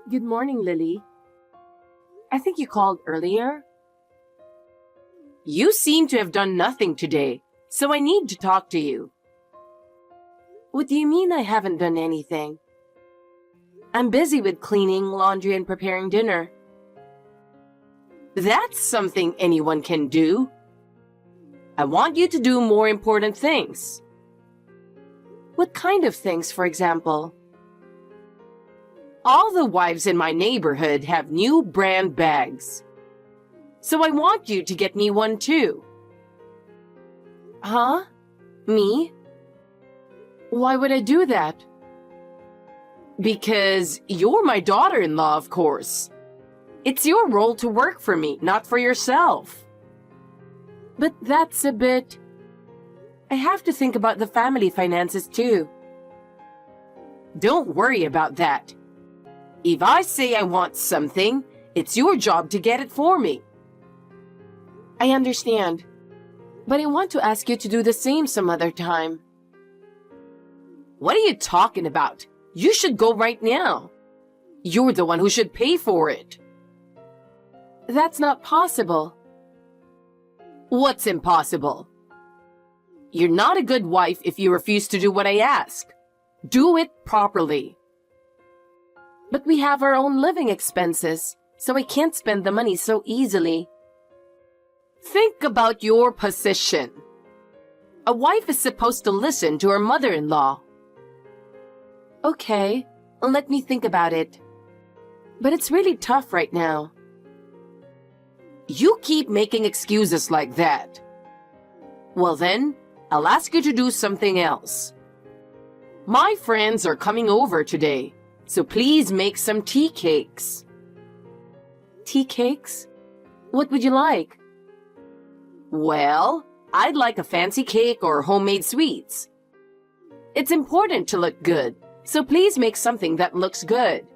Good morning, Lily. I think you called earlier. You seem to have done nothing today, so I need to talk to you. What do you mean I haven't done anything? I'm busy with cleaning, laundry, and preparing dinner. That's something anyone can do. I want you to do more important things. What kind of things, for example? All the wives in my neighborhood have new brand bags. So I want you to get me one too. Huh? Me? Why would I do that? Because you're my daughter-in-law, of course. It's your role to work for me, not for yourself. But that's a bit... I have to think about the family finances too. Don't worry about that. If I say I want something, it's your job to get it for me. I understand. But I want to ask you to do the same some other time. What are you talking about? You should go right now. You're the one who should pay for it. That's not possible. What's impossible? You're not a good wife if you refuse to do what I ask. Do it properly. But we have our own living expenses, so I can't spend the money so easily. Think about your position. A wife is supposed to listen to her mother-in-law. Okay, let me think about it. But it's really tough right now. You keep making excuses like that. Well then, I'll ask you to do something else. My friends are coming over today, so please make some tea cakes. Tea cakes? What would you like? Well, I'd like a fancy cake or homemade sweets. It's important to look good, so please make something that looks good.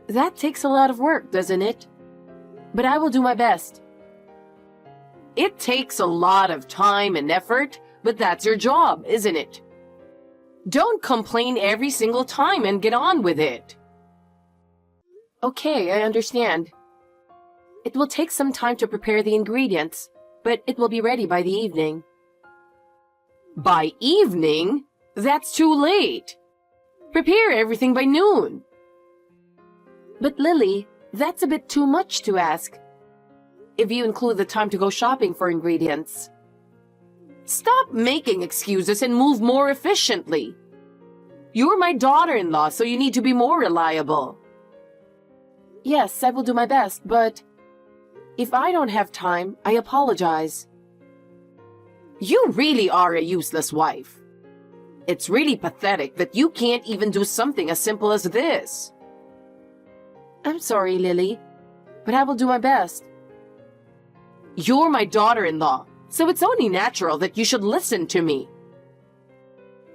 That takes a lot of work, doesn't it? But I will do my best. It takes a lot of time and effort, but that's your job, isn't it? Don't complain every single time and get on with it. Okay, I understand. It will take some time to prepare the ingredients, but it will be ready by the evening. By evening? That's too late. Prepare everything by noon. But Lily, that's a bit too much to ask. If you include the time to go shopping for ingredients. Stop making excuses and move more efficiently. You're my daughter-in-law, so you need to be more reliable. Yes, I will do my best, but if I don't have time, I apologize. You really are a useless wife. It's really pathetic that you can't even do something as simple as this. I'm sorry, Lily, but I will do my best. You're my daughter-in-law, so it's only natural that you should listen to me.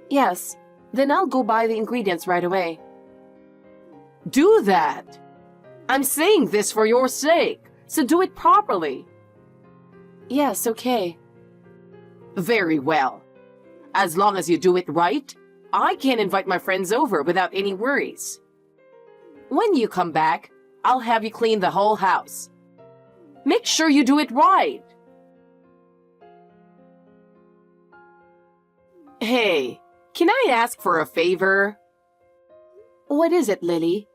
Yes, then I'll go buy the ingredients right away. Do that. I'm saying this for your sake, so do it properly. Yes, okay. Very well. As long as you do it right, I can invite my friends over without any worries. When you come back, I'll have you clean the whole house. Make sure you do it right. Hey, can I ask for a favor? What is it, Lily?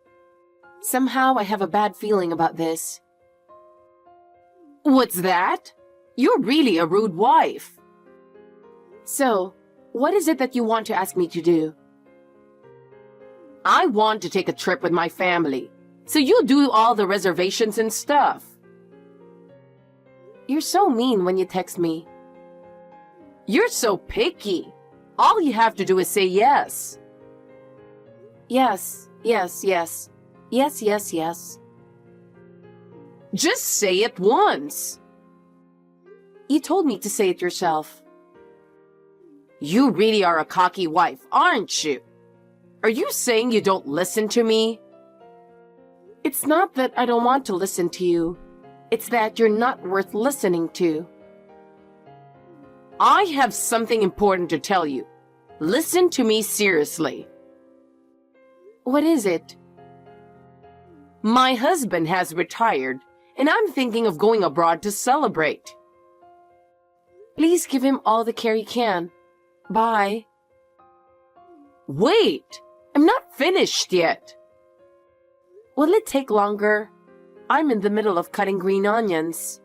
Somehow I have a bad feeling about this. What's that? You're really a rude wife. So, what is it that you want to ask me to do? I want to take a trip with my family, so you do all the reservations and stuff. You're so mean when you text me. You're so picky. All you have to do is say yes. Yes, yes, yes. Yes, yes, yes. Just say it once. You told me to say it yourself. You really are a cocky wife, aren't you? Are you saying you don't listen to me? It's not that I don't want to listen to you. It's that you're not worth listening to. I have something important to tell you. Listen to me seriously. What is it? My husband has retired, and I'm thinking of going abroad to celebrate. Please give him all the care you can. Bye. Wait! I'm not finished yet. Will it take longer? I'm in the middle of cutting green onions.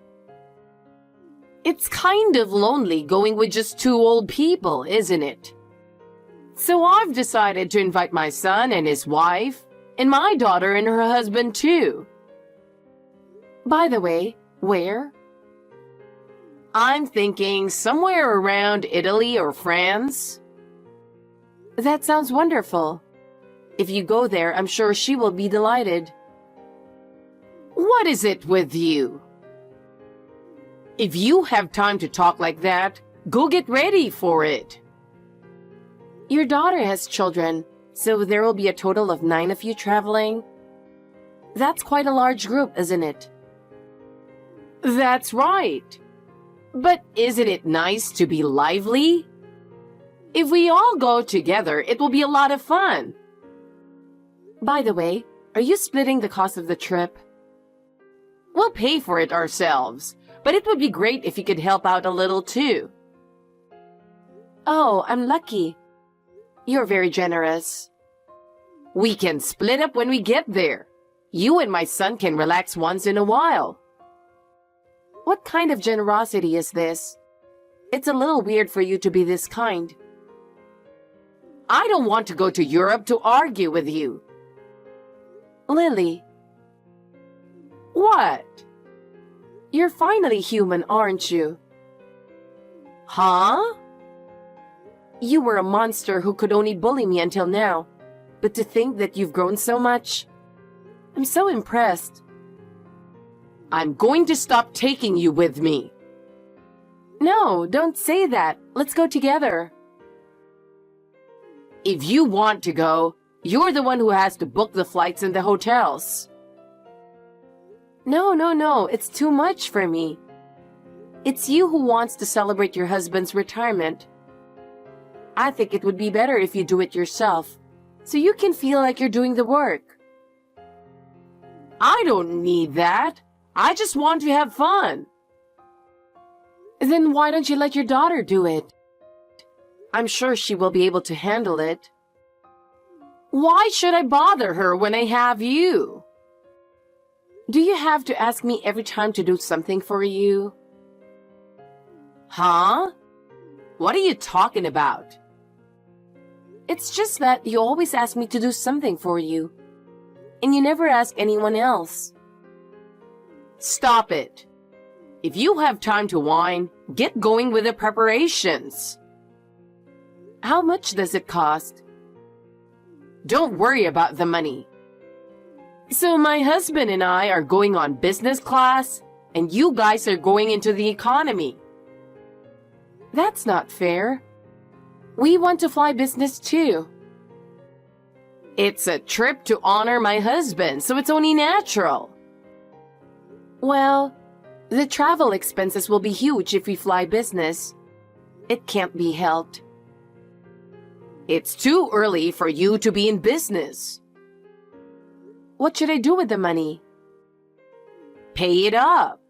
It's kind of lonely going with just two old people, isn't it? So I've decided to invite my son and his wife, and my daughter and her husband too. By the way, where? I'm thinking somewhere around Italy or France. That sounds wonderful. If you go there, I'm sure she will be delighted. What is it with you? If you have time to talk like that, go get ready for it. Your daughter has children, so there will be a total of 9 of you traveling. That's quite a large group, isn't it? That's right. But isn't it nice to be lively? If we all go together, it will be a lot of fun. By the way, are you splitting the cost of the trip? We'll pay for it ourselves, but it would be great if you could help out a little too. Oh, I'm lucky. You're very generous. We can split up when we get there. You and my son can relax once in a while. What kind of generosity is this? It's a little weird for you to be this kind. I don't want to go to Europe to argue with you. Lily. What? You're finally human, aren't you? Huh? You were a monster who could only bully me until now. But to think that you've grown so much, I'm so impressed. I'm going to stop taking you with me. No, don't say that. Let's go together. If you want to go, you're the one who has to book the flights and the hotels. No, it's too much for me. It's you who wants to celebrate your husband's retirement. I think it would be better if you do it yourself, so you can feel like you're doing the work. I don't need that. I just want to have fun. Then why don't you let your daughter do it? I'm sure she will be able to handle it. Why should I bother her when I have you? Do you have to ask me every time to do something for you? Huh? What are you talking about? It's just that you always ask me to do something for you, and you never ask anyone else. Stop it. If you have time to whine, get going with the preparations. How much does it cost? Don't worry about the money. So my husband and I are going on business class, and you guys are going into the economy. That's not fair. We want to fly business too. It's a trip to honor my husband, so it's only natural. Well, the travel expenses will be huge if we fly business. It can't be helped. It's too early for you to be in business. What should I do with the money? Pay it up.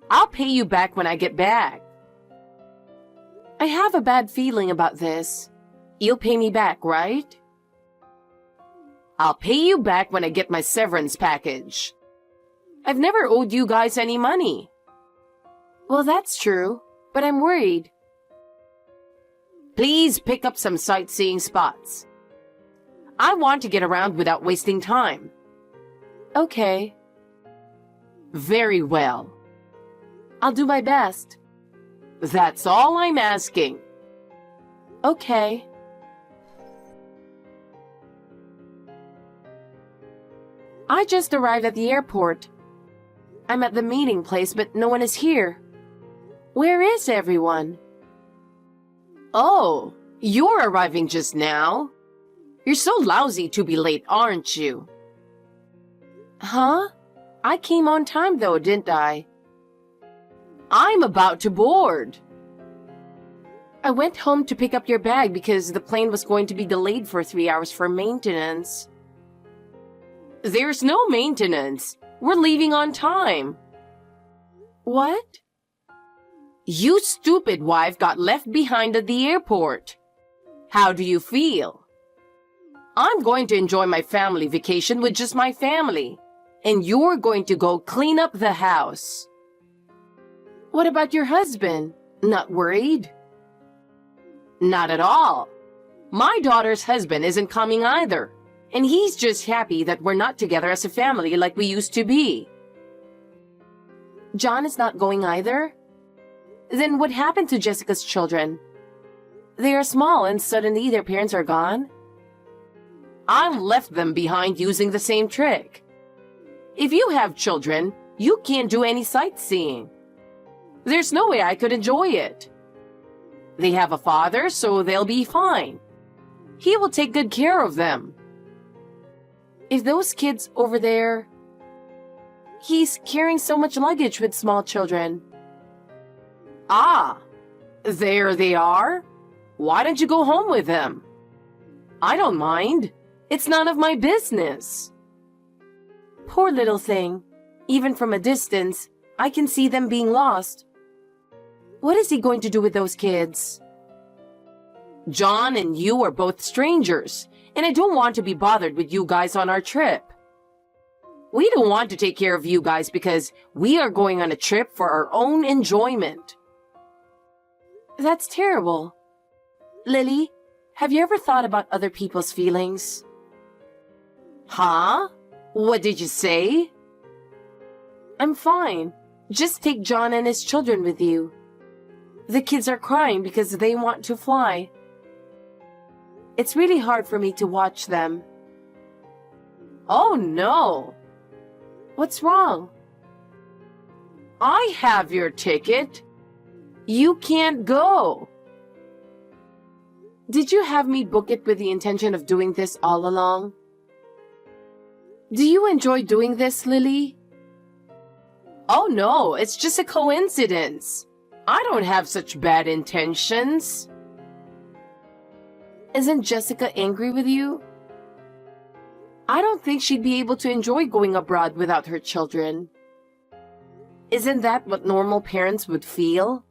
I'll pay you back when I get back. I have a bad feeling about this. You'll pay me back, right? I'll pay you back when I get my severance package. I've never owed you guys any money. Well, that's true, but I'm worried. Please pick up some sightseeing spots. I want to get around without wasting time. Okay. Very well. I'll do my best. That's all I'm asking. Okay. I just arrived at the airport. I'm at the meeting place, but no one is here. Where is everyone? Oh, you're arriving just now? You're so lousy to be late, aren't you? Huh? I came on time though, didn't I? I'm about to board. I went home to pick up your bag because the plane was going to be delayed for 3 hours for maintenance. There's no maintenance. We're leaving on time. What? You stupid wife got left behind at the airport. How do you feel? I'm going to enjoy my family vacation with just my family, and you're going to go clean up the house. What about your husband? Not worried? Not at all. My daughter's husband isn't coming either, and he's just happy that we're not together as a family like we used to be. John is not going either? Then what happened to Jessica's children? They are small and suddenly their parents are gone? I left them behind using the same trick. If you have children, you can't do any sightseeing. There's no way I could enjoy it. They have a father, so they'll be fine. He will take good care of them. If those kids over there... He's carrying so much luggage with small children. Ah, there they are. Why don't you go home with them? I don't mind. It's none of my business. Poor little thing. Even from a distance, I can see them being lost. What is he going to do with those kids? John and you are both strangers, and I don't want to be bothered with you guys on our trip. We don't want to take care of you guys because we are going on a trip for our own enjoyment. That's terrible. Lily, have you ever thought about other people's feelings? Huh? What did you say? I'm fine. Just take John and his children with you. The kids are crying because they want to fly. It's really hard for me to watch them. Oh no! What's wrong? I have your ticket. You can't go. Did you have me book it with the intention of doing this all along? Do you enjoy doing this, Lily? Oh no, it's just a coincidence. I don't have such bad intentions. Isn't Jessica angry with you? I don't think she'd be able to enjoy going abroad without her children. Isn't that what normal parents would feel?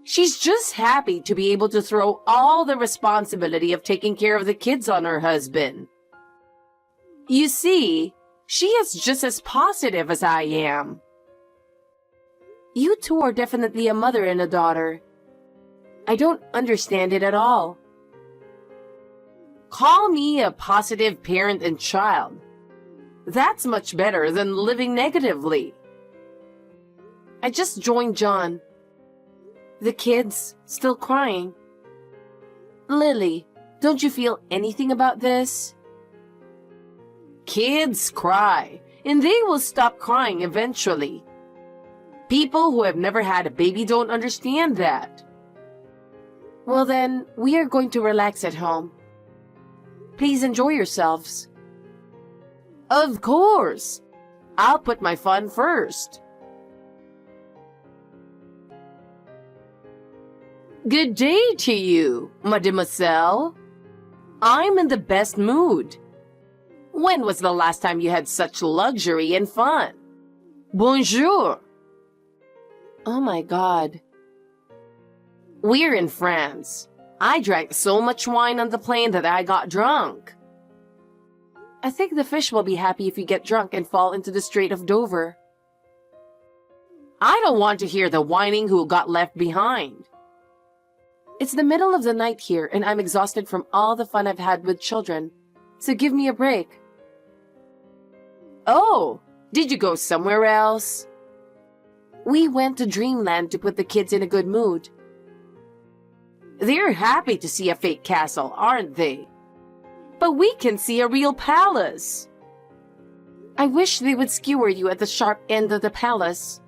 She's just happy to be able to throw all the responsibility of taking care of the kids on her husband. You see, she is just as positive as I am. You two are definitely a mother and a daughter. I don't understand it at all. Call me a positive parent and child. That's much better than living negatively. I just joined John. The kids still crying. Lily, don't you feel anything about this? Kids cry, and they will stop crying eventually. People who have never had a baby don't understand that. Well then, we are going to relax at home. Please enjoy yourselves. Of course. I'll put my fun first. Good day to you, mademoiselle. I'm in the best mood. When was the last time you had such luxury and fun? Bonjour. Oh my God. We're in France. I drank so much wine on the plane that I got drunk. I think the fish will be happy if you get drunk and fall into the Strait of Dover. I don't want to hear the whining who got left behind. It's the middle of the night here and I'm exhausted from all the fun I've had with children, so give me a break. Oh, did you go somewhere else? We went to Dreamland to put the kids in a good mood. They're happy to see a fake castle, aren't they? But we can see a real palace. I wish they would skewer you at the sharp end of the palace.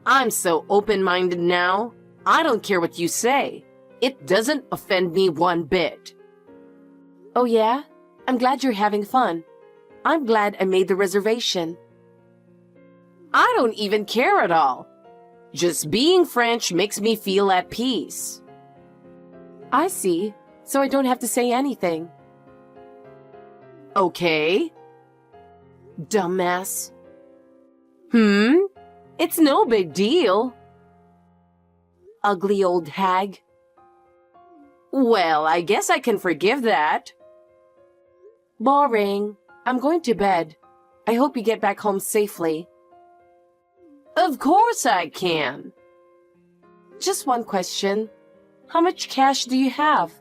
I'm so open-minded now. I don't care what you say. It doesn't offend me one bit. Oh yeah? I'm glad you're having fun. I'm glad I made the reservation. I don't even care at all. Just being French makes me feel at peace. I see, so I don't have to say anything. Okay. Dumbass. It's no big deal. Ugly old hag. Well, I guess I can forgive that. Boring. I'm going to bed. I hope you get back home safely. Of course I can. Just one question. How much cash do you have?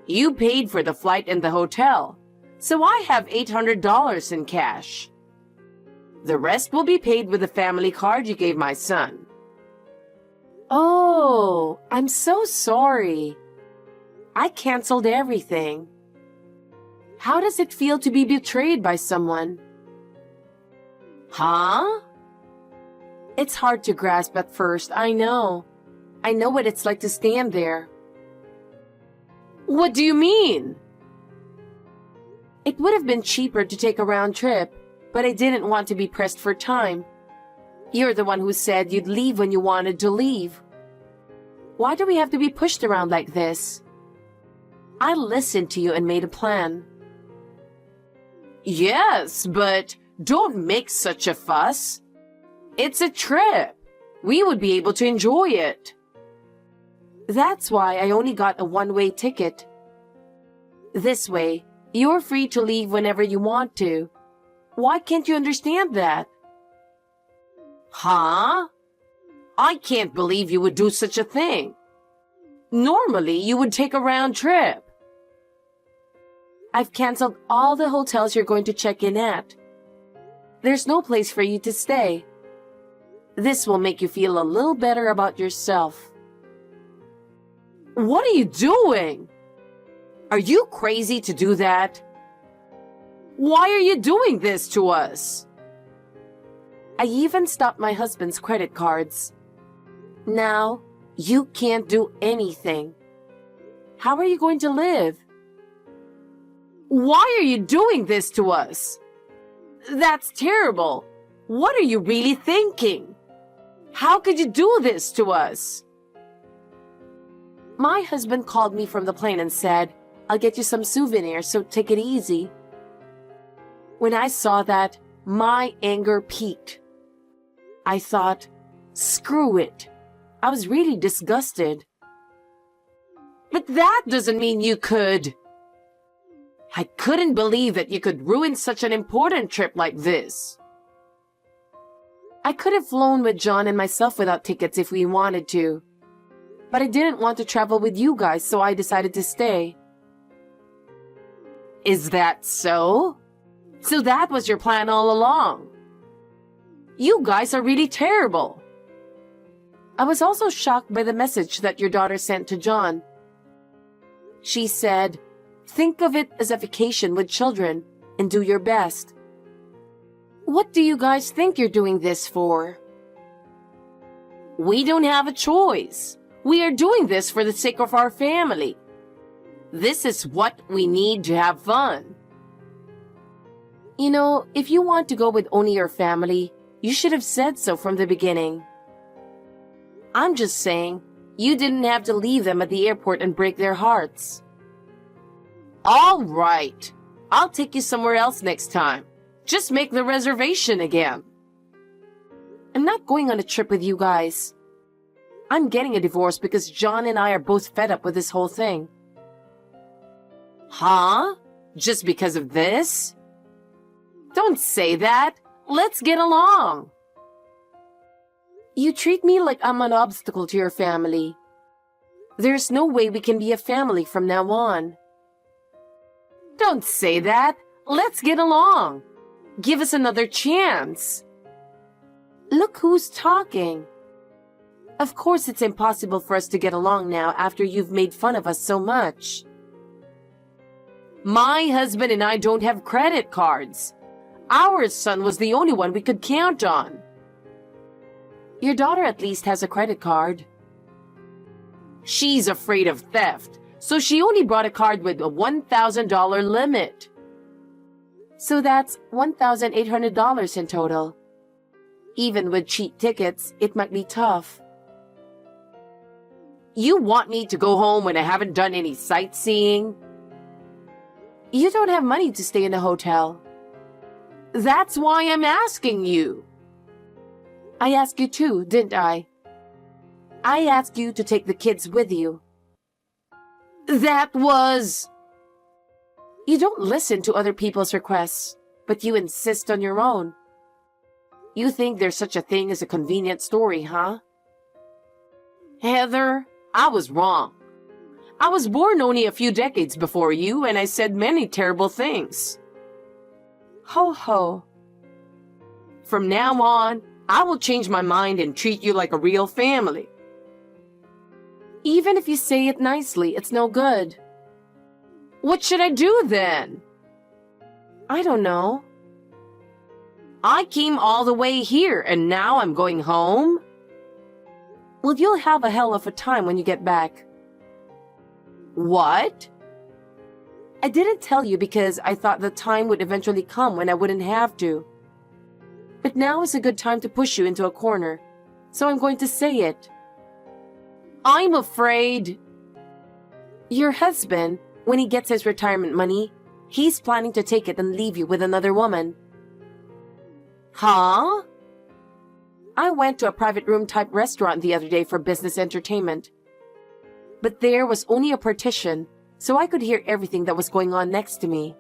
You paid for the flight and the hotel, so I have $800 in cash. The rest will be paid with the family card you gave my son. Oh, I'm so sorry. I canceled everything. How does it feel to be betrayed by someone? Huh? It's hard to grasp at first, I know. I know what it's like to stand there. What do you mean? It would have been cheaper to take a round trip, but I didn't want to be pressed for time. You're the one who said you'd leave when you wanted to leave. Why do we have to be pushed around like this? I listened to you and made a plan. Yes, but don't make such a fuss. It's a trip. We would be able to enjoy it. That's why I only got a one-way ticket. This way, you're free to leave whenever you want to. Why can't you understand that? Huh? I can't believe you would do such a thing. Normally, you would take a round trip. I've canceled all the hotels you're going to check in at. There's no place for you to stay. This will make you feel a little better about yourself. What are you doing? Are you crazy to do that? Why are you doing this to us? I even stopped my husband's credit cards. Now, you can't do anything. How are you going to live? Why are you doing this to us? That's terrible. What are you really thinking? How could you do this to us? My husband called me from the plane and said, I'll get you some souvenirs, so take it easy. When I saw that, my anger peaked. I thought, screw it. I was really disgusted. But that doesn't mean you could. I couldn't believe that you could ruin such an important trip like this. I could have flown with John and myself without tickets if we wanted to. But I didn't want to travel with you guys, so I decided to stay. Is that so? So that was your plan all along? You guys are really terrible. I was also shocked by the message that your daughter sent to John. She said, think of it as a vacation with children and do your best. What do you guys think you're doing this for? We don't have a choice. We are doing this for the sake of our family. This is what we need to have fun. You know, if you want to go with only your family, you should have said so from the beginning. I'm just saying, you didn't have to leave them at the airport and break their hearts. All right. I'll take you somewhere else next time. Just make the reservation again. I'm not going on a trip with you guys. I'm getting a divorce because John and I are both fed up with this whole thing. Huh? Just because of this? Don't say that. Let's get along. You treat me like I'm an obstacle to your family. There's no way we can be a family from now on. Don't say that. Let's get along. Give us another chance. Look who's talking. Of course it's impossible for us to get along now after you've made fun of us so much. My husband and I don't have credit cards. Our son was the only one we could count on. Your daughter at least has a credit card. She's afraid of theft, so she only brought a card with a $1,000 limit. So that's $1,800 in total. Even with cheap tickets, it might be tough. You want me to go home when I haven't done any sightseeing? You don't have money to stay in a hotel. That's why I'm asking you. I asked you too, didn't I? I asked you to take the kids with you. That was... You don't listen to other people's requests, but you insist on your own. You think there's such a thing as a convenient story, huh? Heather, I was wrong. I was born only a few decades before you, and I said many terrible things. Ho ho. From now on, I will change my mind and treat you like a real family. Even if you say it nicely, it's no good. What should I do then? I don't know. I came all the way here and now I'm going home? Well, you'll have a hell of a time when you get back. What? I didn't tell you because I thought the time would eventually come when I wouldn't have to. But now is a good time to push you into a corner, so I'm going to say it. I'm afraid. Your husband, when he gets his retirement money, he's planning to take it and leave you with another woman. Huh? I went to a private room type restaurant the other day for business entertainment. But there was only a partition, so I could hear everything that was going on next to me.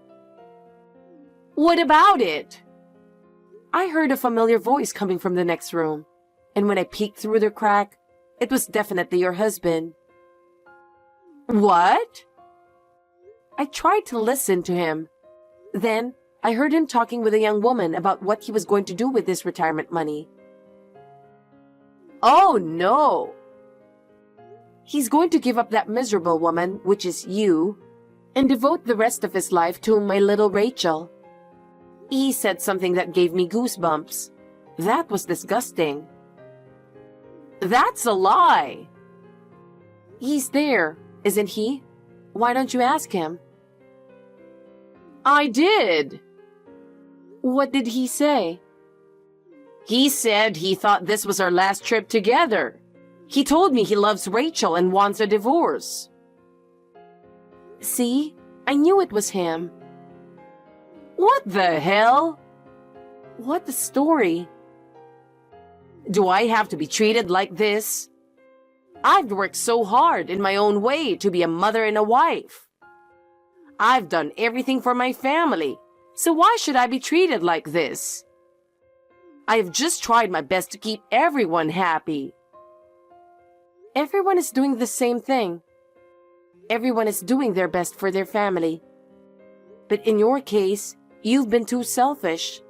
What about it? I heard a familiar voice coming from the next room, and when I peeked through the crack, it was definitely your husband. What? I tried to listen to him. Then, I heard him talking with a young woman about what he was going to do with his retirement money. Oh no! He's going to give up that miserable woman, which is you, and devote the rest of his life to my little Rachel. He said something that gave me goosebumps. That was disgusting. That's a lie. He's there, isn't he? Why don't you ask him? I did. What did he say? He said he thought this was our last trip together. He told me he loves Rachel and wants a divorce. See? I knew it was him. What the hell? What a story. Do I have to be treated like this? I've worked so hard in my own way to be a mother and a wife. I've done everything for my family, so why should I be treated like this? I have just tried my best to keep everyone happy. Everyone is doing the same thing. Everyone is doing their best for their family. But in your case, you've been too selfish.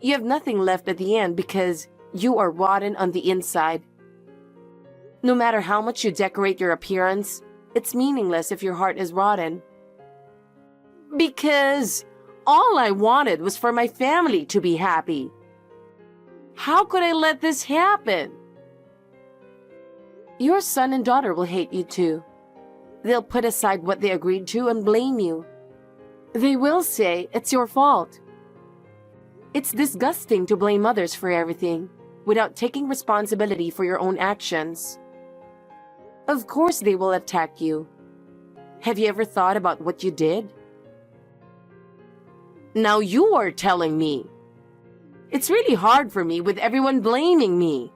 You have nothing left at the end because you are rotten on the inside. No matter how much you decorate your appearance, it's meaningless if your heart is rotten. Because all I wanted was for my family to be happy. How could I let this happen? Your son and daughter will hate you too. They'll put aside what they agreed to and blame you. They will say it's your fault. It's disgusting to blame others for everything without taking responsibility for your own actions. Of course they will attack you. Have you ever thought about what you did? Now you are telling me. It's really hard for me with everyone blaming me.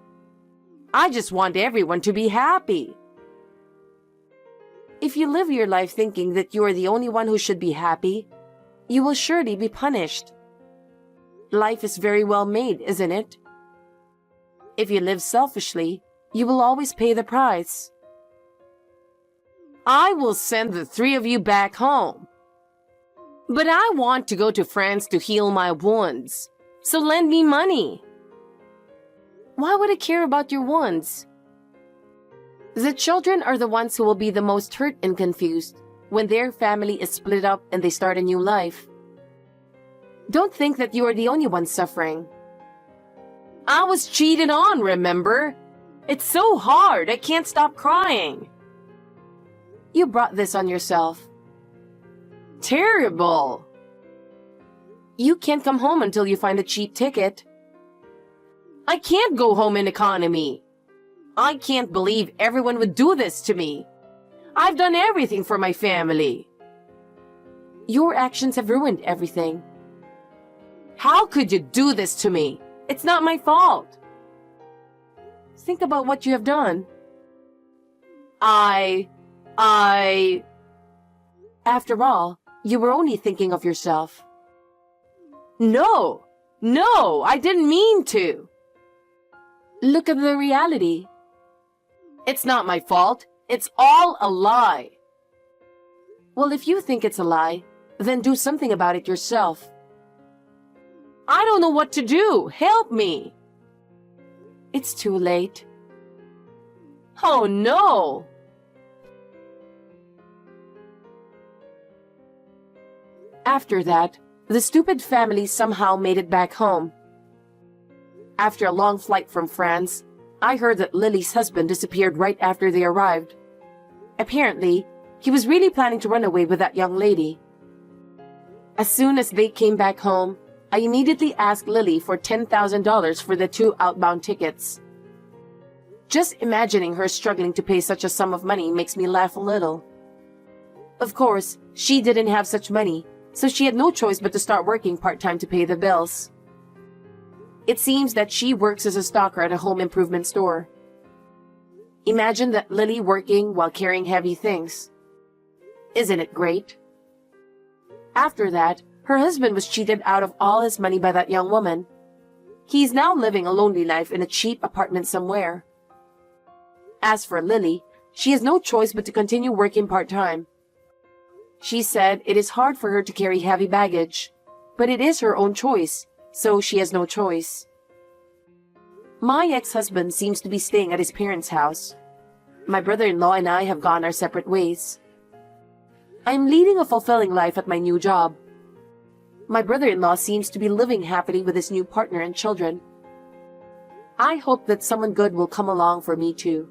I just want everyone to be happy. If you live your life thinking that you are the only one who should be happy, you will surely be punished. Life is very well made, isn't it? If you live selfishly, you will always pay the price. I will send the three of you back home. But I want to go to France to heal my wounds, so lend me money. Why would I care about your wounds? The children are the ones who will be the most hurt and confused when their family is split up and they start a new life. Don't think that you are the only one suffering. I was cheated on, remember? It's so hard, I can't stop crying. You brought this on yourself. Terrible. You can't come home until you find a cheap ticket. I can't go home in economy. I can't believe everyone would do this to me. I've done everything for my family. Your actions have ruined everything. How could you do this to me? It's not my fault. Think about what you have done. After all, you were only thinking of yourself. No, I didn't mean to. Look at the reality. It's not my fault. It's all a lie. Well, if you think it's a lie, then do something about it yourself. I don't know what to do. Help me. It's too late. Oh no! After that, the stupid family somehow made it back home. After a long flight from France, I heard that Lily's husband disappeared right after they arrived. Apparently, he was really planning to run away with that young lady. As soon as they came back home, I immediately asked Lily for $10,000 for the 2 outbound tickets. Just imagining her struggling to pay such a sum of money makes me laugh a little. Of course, she didn't have such money, so she had no choice but to start working part-time to pay the bills. It seems that she works as a stalker at a home improvement store. Imagine that Lily working while carrying heavy things. Isn't it great? After that, her husband was cheated out of all his money by that young woman. He's now living a lonely life in a cheap apartment somewhere. As for Lily, she has no choice but to continue working part-time. She said it is hard for her to carry heavy baggage, but it is her own choice, so she has no choice. My ex-husband seems to be staying at his parents' house. My brother-in-law and I have gone our separate ways. I'm leading a fulfilling life at my new job. My brother-in-law seems to be living happily with his new partner and children. I hope that someone good will come along for me too.